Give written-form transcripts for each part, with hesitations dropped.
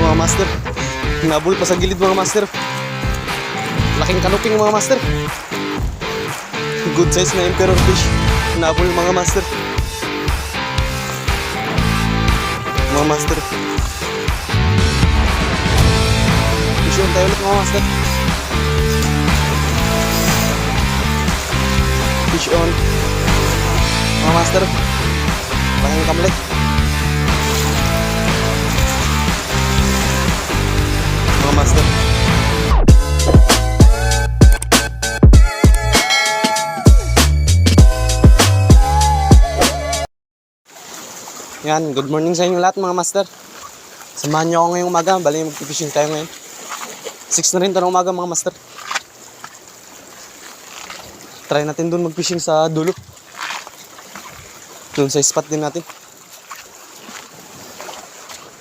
mga master. Nabul pa sa gilid mga master. Laking kanuping mga master. Good size na emperor fish. Nabul mga master. Mga master. Fish on tayo ulit mga master. Fish on. Mga master. Laking kamalik. Mga master. Yan, good morning sa inyo lahat mga master. Samahan nyo ako ngayong umaga. Bali mag-fishing tayo ngayon. 6 na rin ito ng umaga mga master. Try natin dun mag-fishing sa dulo. Dun sa spot din natin.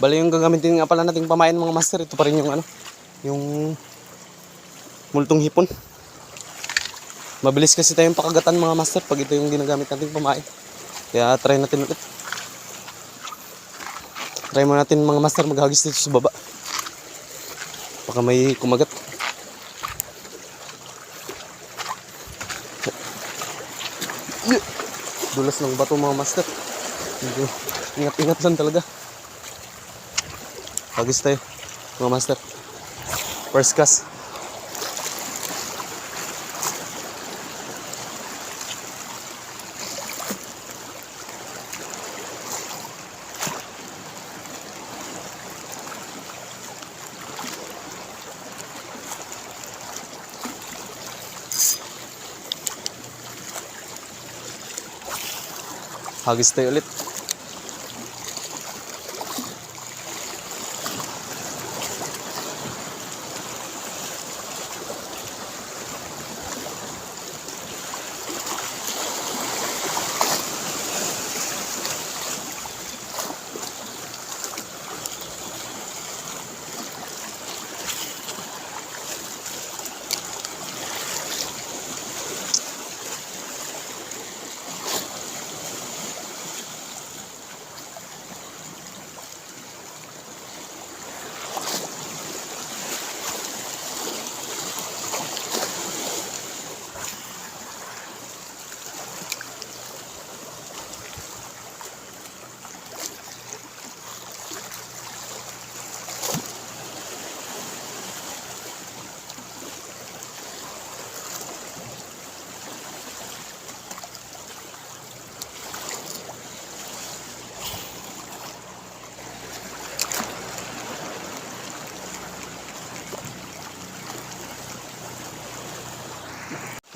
Bali yung gagamitin nga pala nating pamain mga master. Ito pa rin yung yung multong hipon. Mabilis kasi tayong pakagatan mga master pag ito yung ginagamit nating pamain. Kaya try natin ulit. Try mo natin mga master maghagis dito sa baba. Baka may kumagat. Dulas ng bato mga master. Ingat-ingat lang talaga. Hagis tayo mga master. First cast. Hagis tayo ulit.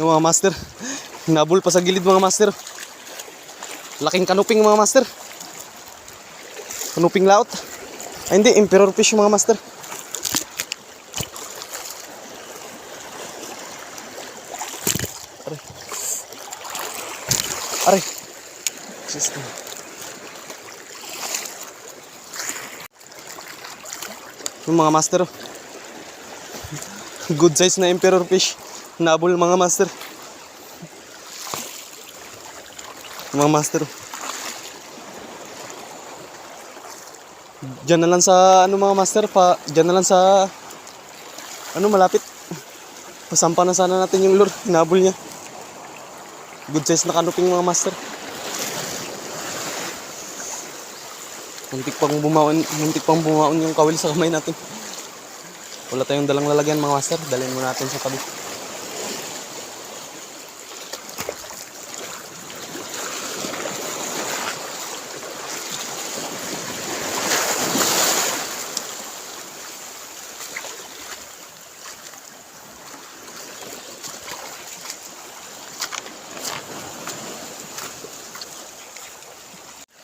Yung mga master, nabul pa sa gilid mga master. Laking kanuping mga master. Kanuping laot. Ay hindi, emperor fish mga master. Aray. Aray. System. Yung mga master. Good size na emperor fish. Nabul mga master. Mga master. Diyan na lang sa mga master pa, diyan na lang sa malapit. Pasampa na sana natin yung lure, nabul niya. Good size na kanuping mga master. Muntik pang bumaon yung kawil sa kamay natin. Wala tayong dalang lalagyan mga master, dalhin mo natin sa tabi.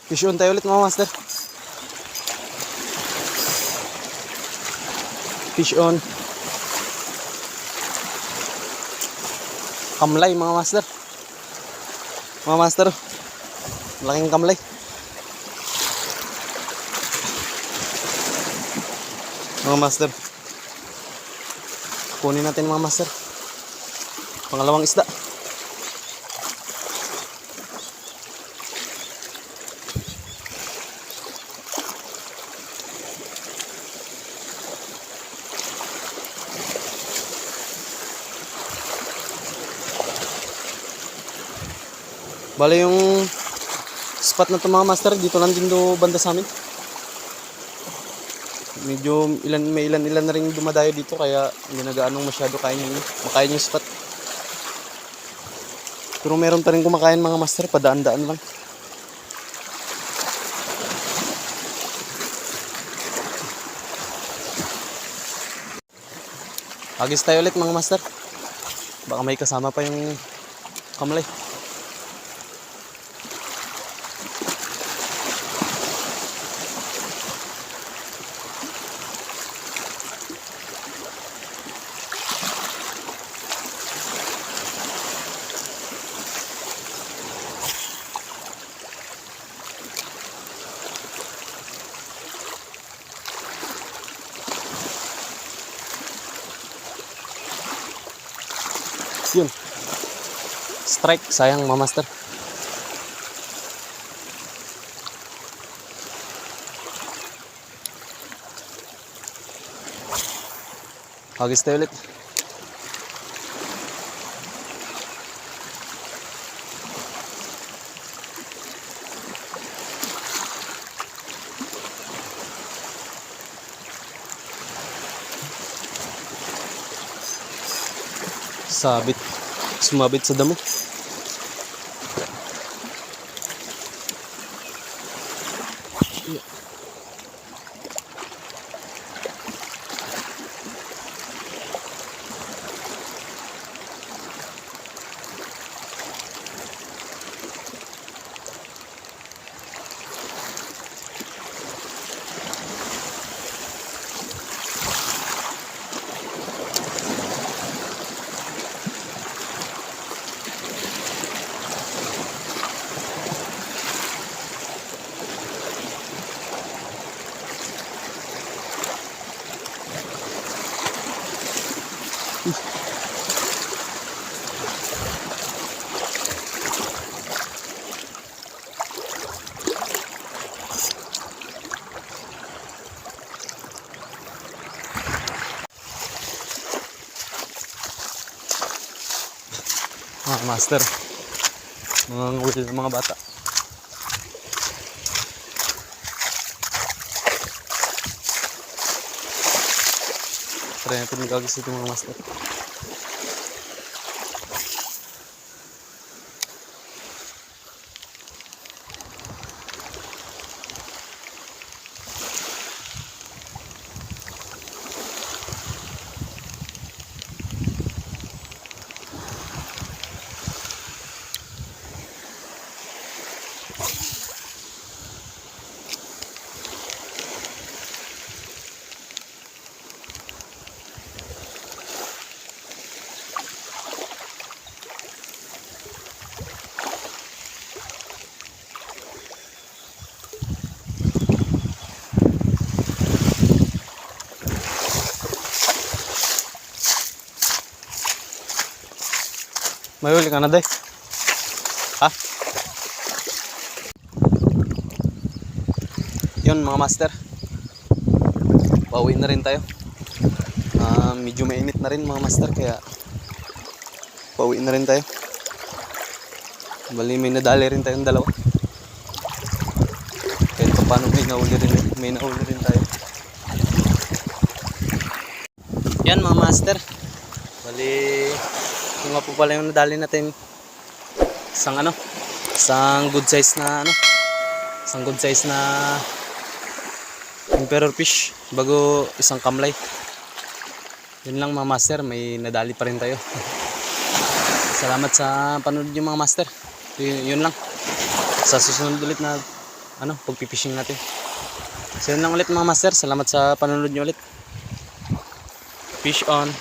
Fish on tayo ulit mga master. Fish on. Kamlay mga master. Mga master. Malaking kamlay. Mga master. Kunin natin mga master. Pangalawang isda. Bale yung spot na to mga master, dito lang din do banda sa amin. Medyo may ilan na rin dumadayo dito, kaya hindi na gaanong masyado makain yung spot. Pero meron pa rin kumakain mga master, padaan-daan lang. Agis tayo ulit mga master. Baka may kasama pa yung kamlay. Yun. Strike, sayang mga master. Hagis tayo ulit. Sumabit sa damo. Mga master, mga bata. Try natin magagis ito mga master. May huli ka na, day? Ha? Yun mga master, pauwi na rin tayo. Medyo mainit na rin mga master, kaya pauwi na rin tayo. Bali may nadali rin tayong dalawa. Kahit pa paano may nauli rin tayo. Yan mga master, bali yung nga po pala yung nadali natin, isang good size na emperor fish bago isang kamlay. Yun lang mga master, may nadali pa rin tayo. Salamat sa panonood yung mga master. Yun lang, sa susunod ulit na pagpipishing natin. So yun lang ulit mga master, salamat sa panonood nyo ulit. Fish on.